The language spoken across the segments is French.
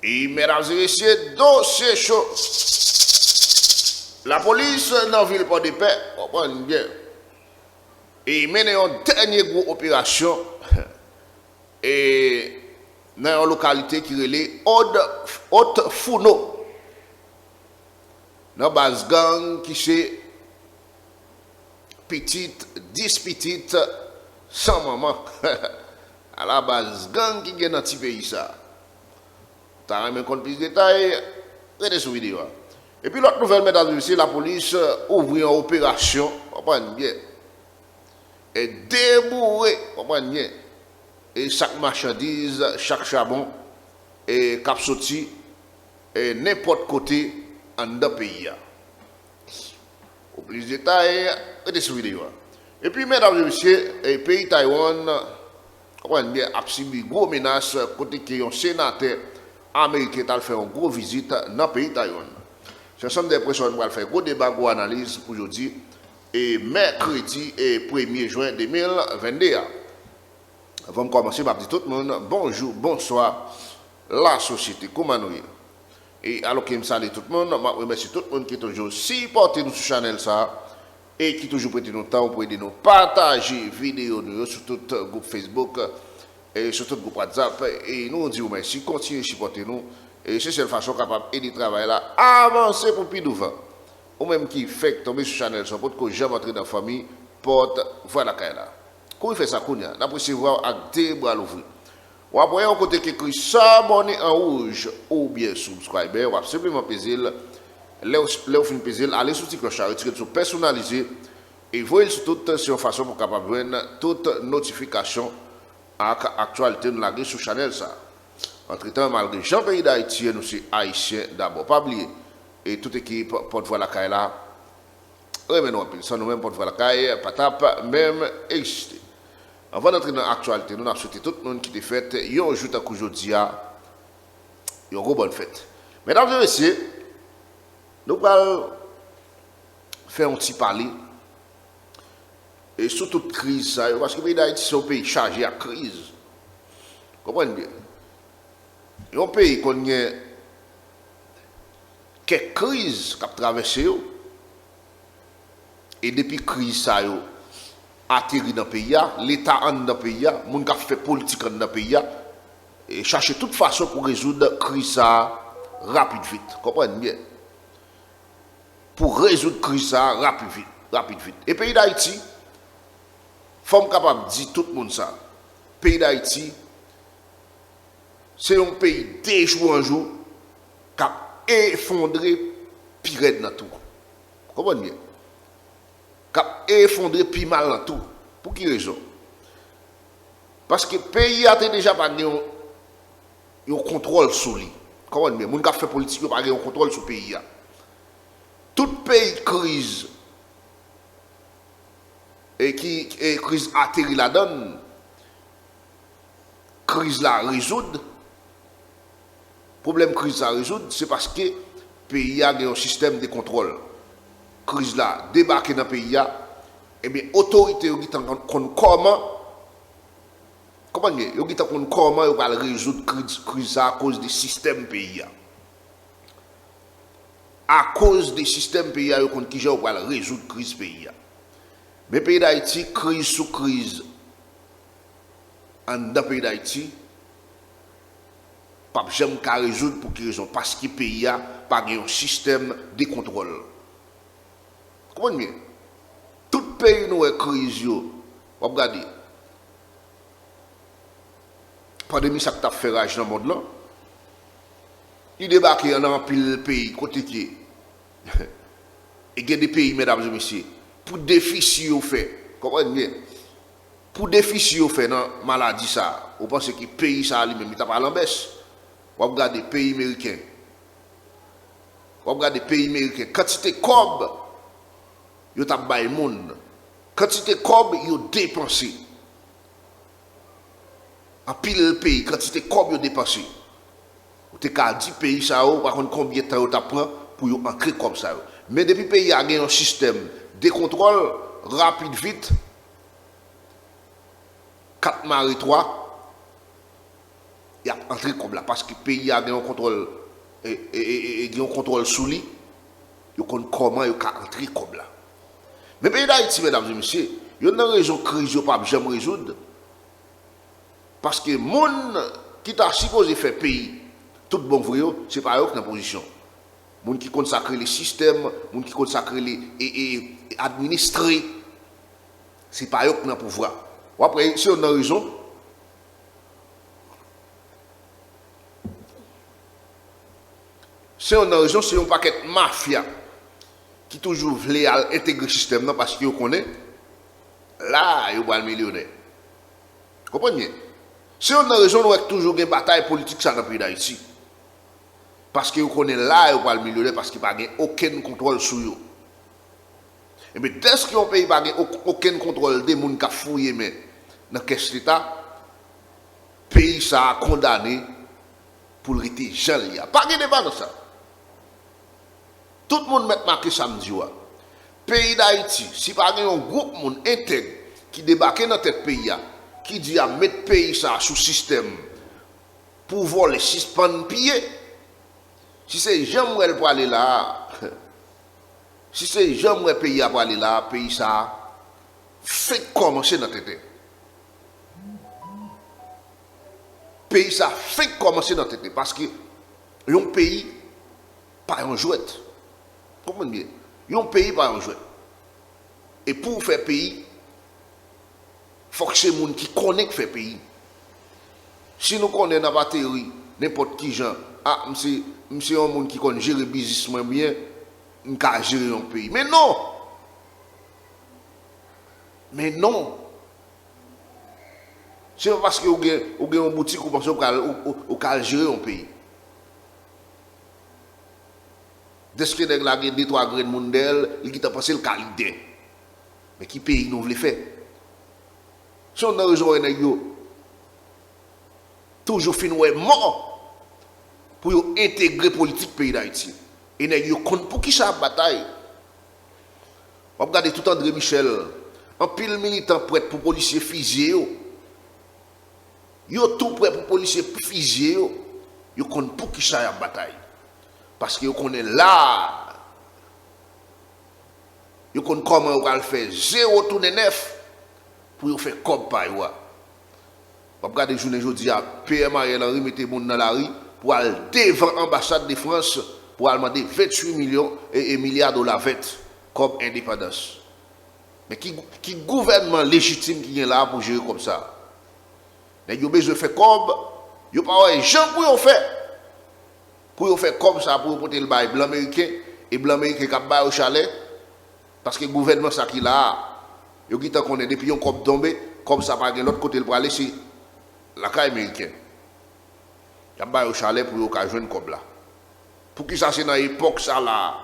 Et mesdames et messieurs, dossier chaud. La police dans la ville de paix, comprend bien. Et mène une dernière grosse opération et dans une localité qui est Haute Founo. Dans la base gang qui c'est petite, 10 petites, sans maman. À la base gang qui est dans ce pays ça. Tu as un plus de détails, regardez cette vidéo. Et puis l'autre nouvelle, mesdames et messieurs, la police ouvre une opération, comprenez bien, et débourrer, comprenez bien, et chaque marchandise, chaque charbon, et cap sorti, et n'importe côté en deux pays. Au plus de détails, regardez cette vidéo. Et puis, mesdames et messieurs, le pays Taïwan, comprenez bien, a subi une grosse menace, côté qui est un sénateur américain qui a fait une grosse visite dans le pays Taïwan. Ce sont des personnes qui vont faire un gros débat, une analyse pour aujourd'hui, et mercredi et 1er juin 2022. Avant de commencer, je dis tout le monde, bonjour, bonsoir, la société, comment nous. Et alors que je salue tout le monde, je remercie tout le monde qui est toujours supporté nous sur la chaîne et qui toujours prête nous temps pour aider nous partager vidéos sur tout le groupe Facebook et sur tout le groupe WhatsApp. Et nous disons merci, continuez à supporter nous. Et c'est cette façon capable d'aider le travail là, avancer pour plus devant. Ou même qui fait tomber sur la chaîne, pour que jamais entrer dans la famille, porte, voilà là. Comment il fait ça, Kounia? D'après ce voir avec deux bras l'ouvrir. Ou après, un côté qui écrit s'abonner en rouge ou bien subscriber, ou simplement peser, là où vous peser, allez sur le cloche, retirer sur personnaliser et voyez sur toute sur façon pour capable de voir toute notification à l'actualité de la guerre sur la chaîne. Entre-temps, malgré Jean-Pays d'Haïti, nous sommes haïtiens d'abord, pas oublier. Et toute équipe porte-voix la caille là. Oui, mais non, sans nous-mêmes porte-voix la caille, patap, même exister. Avant d'entrer dans l'actualité, nous avons souhaité tout le monde qui est fait, il y a un jour aujourd'hui, il y a une bonne fête. Mesdames et messieurs, nous allons faire un petit parler. Et sur toute crise, parce que le pays d'Haïti, c'est un pays chargé à crise. Vous comprenez bien? Il y a un pays qui a quelques crises qui ont traversé. Et depuis la crise, ça a atterri dans le pays, l'État dans le pays, les gens qui ont fait politique dans le pays, et chercher toute façon pour résoudre la crise rapide vite. Vous comprenez bien? Pour résoudre la crise rapide vite. Et le pays d'Haïti, il faut être capable de dire tout le monde ça. Le pays d'Haïti, c'est un pays de jour en jour qui a effondré pire dans tout. Vous comprenez bien? Qui a effondré plus mal dans tout. Pour quelle raison? Parce que le pays a déjà pas un contrôle sur lui. Vous comprenez bien? Les gens qui ont fait politique n'ont pas un contrôle sur le pays. Tout pays crise et qui est crise atterri la donne, crise la résoudre. Problème crise à résoudre, c'est parce que le pays a un système de contrôle. Crise là, débarquer dans le pays, et bien, l'autorité, comment ils vont résoudre la crise à cause du système pays. À cause du système pays, ils vont résoudre la crise pays. Mais le pays d'Haïti, crise sous crise, dans le pays d'Haïti, pas jamais qu'à résoudre pour quelle raison? Parce que le pays a pas un système de contrôle. Comment bien? Tout pays nous est crise. Regardez. Pandémie, ça a fait rage dans le monde là. Il débarque dans un pile pays, côté qui. Et il y a des pays, mesdames et messieurs, pour déficit au fait. Comprenez bien? Pour déficit au fait dans la maladie, ça, vous pensez que le pays, ça lui-même, il n'a pas l'embêche. Vous regardez les pays américains. Vous regardez les pays américains. Quantité de cob, vous avez le monde. Quantité de cob, vous avez dépensé. En pile le pays, quantité de cob, vous avez dépensé. Vous avez 10 pays, ça, par contre, combien de temps vous avez pour ancrer comme ça. Mais depuis le pays a un système de contrôle rapide, vite, 4 maris 3. il a entré comme là parce que le pays a un contrôle et un contrôle sous lui. Il connaît comment il a entré comme là. Mais le pays d'Haïti, mesdames et messieurs, il y a une raison crise qu'il ne peut pas jamais résoudre. Parce que les gens qui t'a supposé faire pays, tout bon vrai, ce n'est pas eux qui sont en position. Les gens qui consacrent les systèmes, les gens qui consacrent les administrés, ce n'est pas eux qui sont en pouvoir. Après, si on a raison, c'est un paquet de mafia qui toujours voulait intégrer le système parce qu'ils connaissent, là, ils vont le millionnaire. Vous comprenez? Si on a raison, on a toujours une bataille politique dans le pays d'Haïti. Parce qu'ils connaissent là, ils vont le millionnaire parce qu'ils n'ont aucun contrôle sur eux. Et bien, dès qu'un pays n'a aucun contrôle des gens qui ont fouillé dans la caisse de l'État, le pays ça a condamné pour le rester jeune. Il n'y a pas de débat dans ça. Tout le monde met marqué samedi. Le pays d'Haïti, si pas un groupe intègre qui débarque dans ce pays, qui dit à mettre le pays ça sous système pour voler, suspendre, piller, si c'est jamais pour aller là, si c'est jamais le pays pour aller là, le pays ça fait commencer dans tête. Le pays ça fait commencer dans tête parce que un pays pas un jouet. Comprenez bien? Un pays pas un jouet. Et pour faire pays, il faut que c'est les gens qui connaissent faire pays. Si nous connaissons dans la théorie, n'importe qui gens, ah, monsieur un monde qui connaît gérer le business moins bien, il peut gérer un pays. Mais non! Mais non! C'est pas parce que vous avez une boutique ou parce que vous pouvez gérer un pays. Dès que vous avez 2-3 grains de monde, il a pensé le qualité. Mais qui pays nous voulons faire? Si on a raison, toujours fin mort pour intégrer la politique pays d'Haïti. Et nous compte pour qui ça bataille. On regarde tout André Michel, un pile militant prêt pour policiers fusillés. Yo tout prêt pour policiers fusillés. Yo compte pour qui ça bataille. Parce que yo connaît là. Yo connaît comment on va le faire 0 tourner 9 pour faire comme par yo. On regarde les journées aujourd'hui à PM Ariel Henry mettre les gens dans la rue pour aller devant l'ambassade de France pour aller demander 28 millions et milliards de dollars comme indépendance. Mais qui gouvernement légitime qui est là pour gérer comme ça? Mais ils ont besoin de faire comme, ils n'ont pas de gens pour faire comme ça, pour porter le bail blanc américain, et blanc américain qui a bail au chalet, parce que le gouvernement ça qui là, ils ont qu'on est depuis un cop tombé, comme ça par l'autre côté le aller c'est la caille américaine. Il a bail au chalet pour qu'ils jouent comme là. Pour qui ça c'est dans l'époque ça là,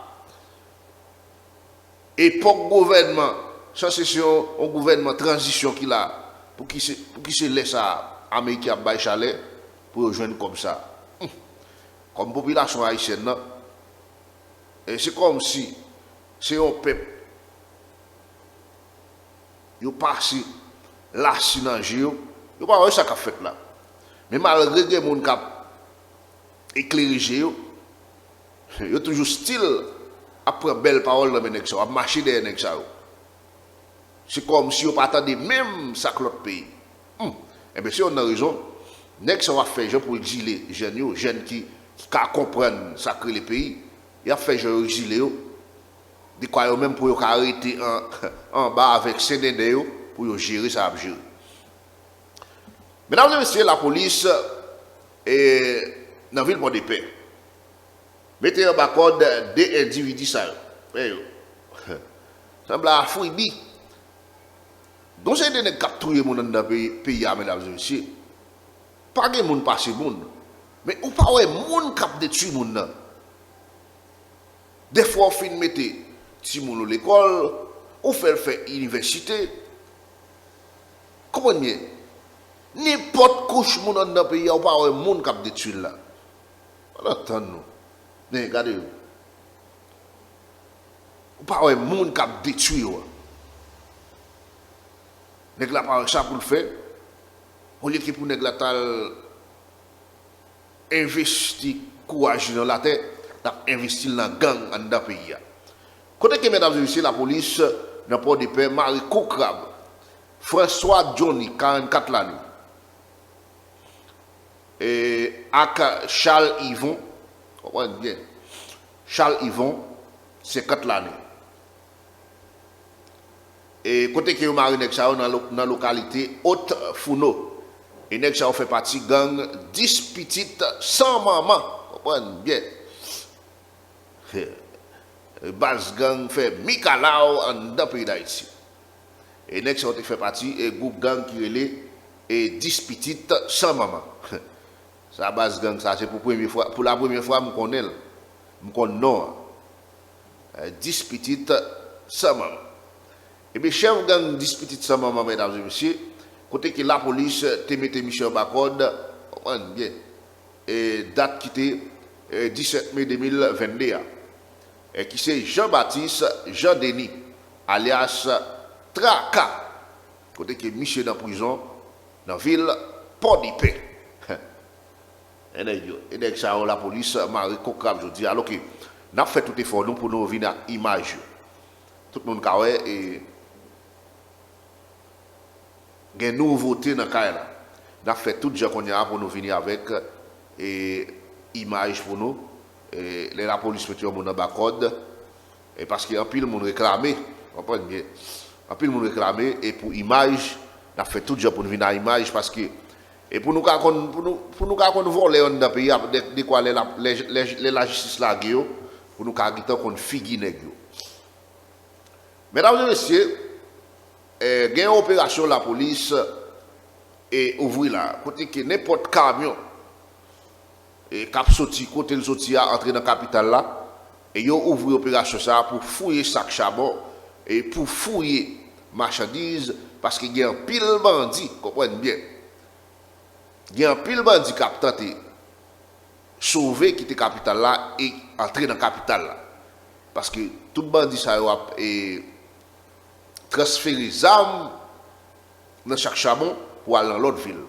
époque gouvernement, ça c'est un gouvernement transition qui là. Pour qui se laisse à Américain à chalet pour rejoindre comme ça. Comme population haïtienne, et c'est comme si c'est un peuple qui passe là si dans le jeu, il n'y a pas ça qu'a fait là. Mais malgré que les gens qui éclairé, il y a toujours style après belle parole dans les gens, à marcher derrière les gens. C'est comme si on n'attendait même ça que l'autre pays. Et bien si on a raison, next on va faire pour exiler les jeunes qui comprennent ça que les pays, il a fait exiler de quoi même pour arrêter en bas avec CND pour gérer ça à gérer. Mesdames et messieurs, la police est dans la ville de paix. Mettez en bas code des individus ça. Ça semble à fouibi. Donc, c'est des gens qui capturent les gens dans le pays, mesdames et messieurs. Pas de gens qui passent le monde. Mais ou pas de gens qui détruisent les gens. Des fois, on fait mettre les gens à l'école, on fait l'université. Comment dire? N'importe couche de gens dans le pays, ou pas de gens qui détruisent là. Attends-nous. Regardez-vous. Ou pas de gens qui détruisent. Nèg la pas ça pour le faire au lieu que pour nèg la tal investi courage dans la tête, n'a investi dans la gang en dans le pays. Côté que, mesdames et messieurs, la police, dans le port de paix, Marie Cocrab, François Johnny, 44 l'année, et avec Charles Yvon, comprenez bien, Charles Yvon, 50 l'année. Et côté que Marie Nexao dans la localité Haute Founo, et Nexao fait partie gang 10 petites sans maman, comprenez bien. Base gang fait Mikalao en dans le pays d'Haïti. Et Nexao fait partie et groupe gang qui est et 10 petites sans maman. Ça base gang ça c'est pour la première fois me connais non 10 petites sans maman. Et bien chef gang 10 petites sans maman mesdames et messieurs côté que la police te mette Michel Bacode bien et date qui était 17 mai 2022 et qui c'est Jean-Baptiste Jean-Denis alias Traka côté que Michel dans prison dans la ville Port-de-Paix. Et donc, ça, la police, Marie Cocrab, je dis, alors que nous avons fait tout effort nous, pour nous venir à l'image. Tout le monde a et une nouveauté dans le cas. Nous avons fait tout ce qu'on a pour nous venir avec et image pour nous. Et la police met un dans code et parce qu'il y a un pile monde réclamé, comprenez bien. Un pile monde réclamé et pour image, nous avons fait tout ce pour nous venir à l'image parce que et pour nous voler dans le pays, de quoi la justice la gueule, pour nous quitter qu'on figue nègre. Mesdames et messieurs, il y a une opération la police et ouvrir là, côté que n'importe camion et cap sorti côté le sorti à entrer dans la capitale là et yo ouvrir opération ça pour fouiller sac charbon et pour fouiller marchandises parce qu'il y a un pile bandit, comprenez bien. Il y a un pile bandit qui a tenté sauver quitter la capitale là et entrer dans la capitale là. Parce que tout bandit ça a transféré les armes dans chaque charbon pour aller dans l'autre ville.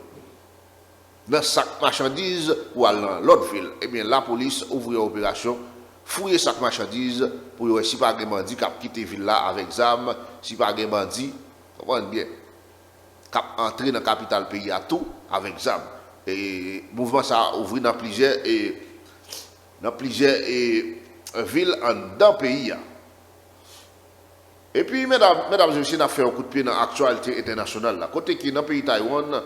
Dans chaque marchandise pour aller dans l'autre ville. Eh bien, la police ouvre une opération, fouiller chaque marchandise pour voir si pas de bandit qui a quitté la ville là avec les armes, si pas de bandit, comprenez bien. Cap entrer dans la capitale pays à tout avec ZAM. Et le mouvement ça a ouvert dans plusieurs villes dans le pays. Et puis, mesdames et messieurs, on a fait un coup de pied dans l'actualité internationale. Là. Côté qui dans le pays de Taïwan,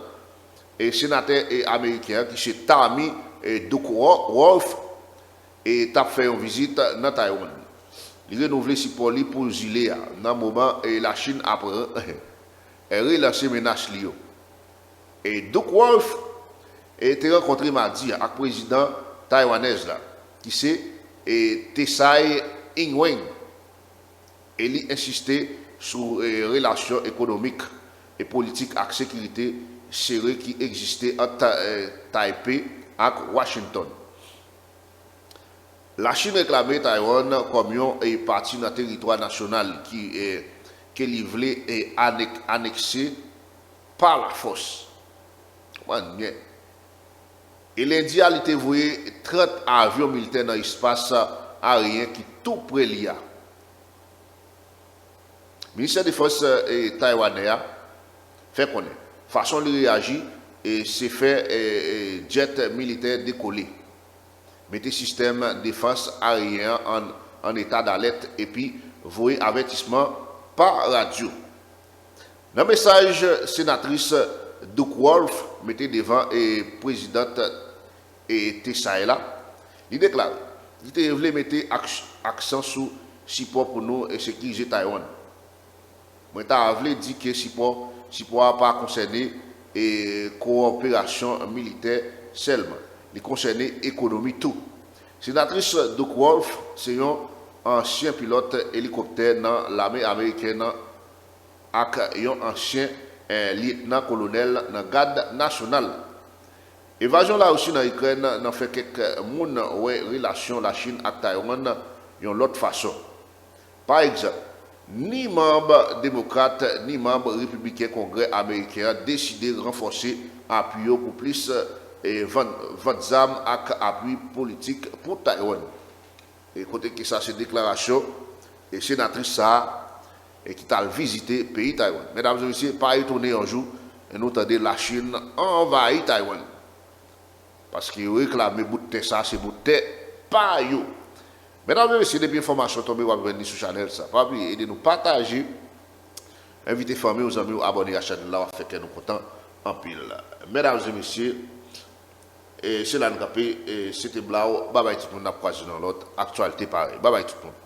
et sénateur américain qui c'est Tammy Duckworth et a fait une visite dans Taïwan. Il a renouvelé si pour lui pour Zilea dans le moment et la Chine après. Elle relancé menace Lio. Et Duckworth a été rencontré mardi avec le président taïwanais là, qui c'est Tsai Ing-wen. Et il a insisté sur les relations économiques et politiques et sécurité serrées qui existaient entre Taipei et Washington. La Chine réclamait Taïwan comme une partie de notre territoire national qui est livré et annexé par la force. Et l'Indie a été voué 30 avions militaires dans l'espace aérien qui tout près l'IA. Le ministère des Forces taïwanais fait connaître. Façon de réagir et c'est fait jet militaire décollé. Mettez système de défense aérien en état d'alerte et puis voué avertissement par radio. Dans le message, sénatrice Duckworth mettait devant et présidente et Tessaïla, il déclare qu'il voulait mettre accent sur support pour nous et sécuriser Taïwan. Moi, je voulais dire que support n'a pas concerné et coopération militaire seulement, il concernait l'économie tout. Sénatrice Duckworth, c'est un ancien pilote hélicoptère dans l'armée américaine et un ancien lieutenant-colonel dans la garde nationale. Évasion là aussi dans l'Ukraine n'a fait quelques moun relation la Chine avec Taïwan d'une l'autre façon. Par exemple, ni membre démocrate ni membre républicain congrès américain décidé de renforcer appui pour plus et vente d'armes avec appui politique pour Taïwan. Et côté que ça, c'est déclaration, et sénatrice ça, et qui t'a visité le pays Taïwan. Mesdames et messieurs, pas étonné un jour, et nous entendons la Chine envahir Taïwan. Parce qu'ils réclament bout de terre, ça, c'est bout de terre, pas yo. Mesdames et messieurs, depuis l'information tombée, vous venir sur la chaîne, ça. Pas oublier, aidez nous partager, inviter famille, aux amis, abonner à la chaîne là, fait que nous contents en pile. Mesdames et messieurs, et c'est là nous capé, et c'était Blau, bye bye tout le monde, n'a pas dans l'autre actualité pareil. Bye bye tout le monde.